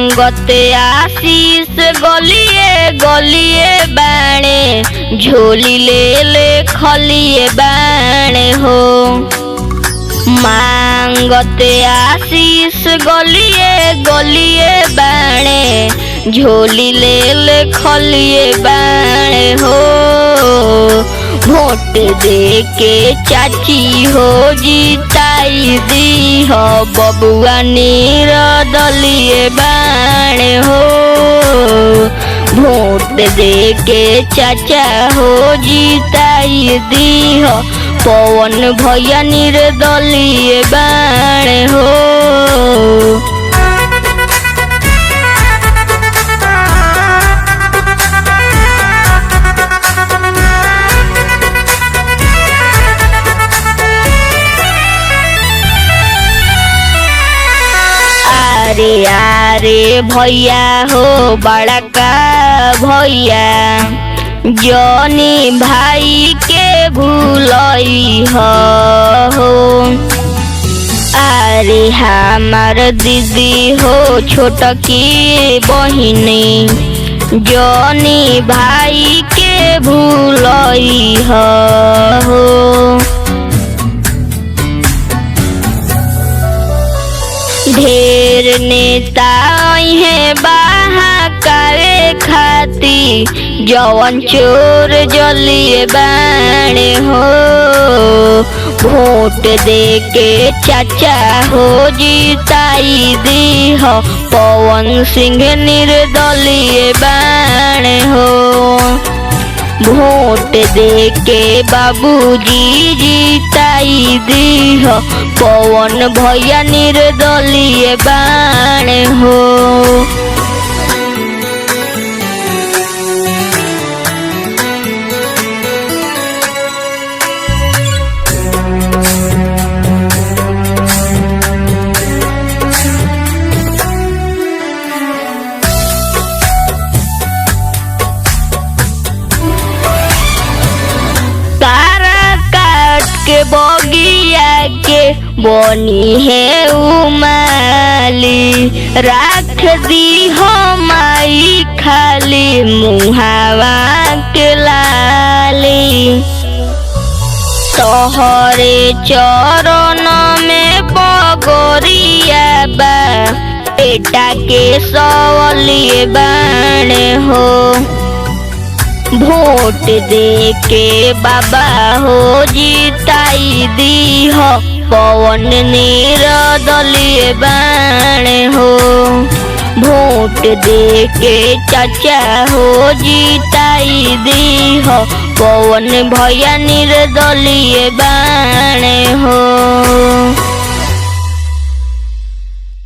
मांगत आशीष गलिए गलिए बाणे झोली ले ले खलिए बाणे हो। मांगत आशीष गलिए गलिए बाणे झोली ले ले खलिए बाणे हो। वोट दे के चाची हो जीताई दी हो बबुआ निर्दलीय बाणे हो। वोट दे के चाचा हो जीताई दी हो पवन भैया निर्दलीय बाणे हो। अरे अरे भैया हो बड़का भैया जनी भाई के भूलई हो। अरे हमार दीदी हो छोटकी बहिनी जनी भाई के भूलई हो। ढेर नेता है बहाकावे खाती जवन चोर जलिए बाणे हो। वोट दे के चाचा हो जीताई दी हो पवन सिंह निर्दलीय बाणे हो। वोट दे के बाबूजी जीताई दी हो पवन भैया निर्दलीय बाणे हो। के बगिया के बनी है उमाली राख दी हो माई खाली मुहावा के लाली। तोहरे चरण में बगोरिया बा बेटा के सवलिए बाणे हो। वोट दे के बाबा हो जीताई दी हो पवन निर्दलीय बाणे हो। वोट दे के चाचा हो जीताई दी हो पवन भैया निर्दलीय बाणे हो।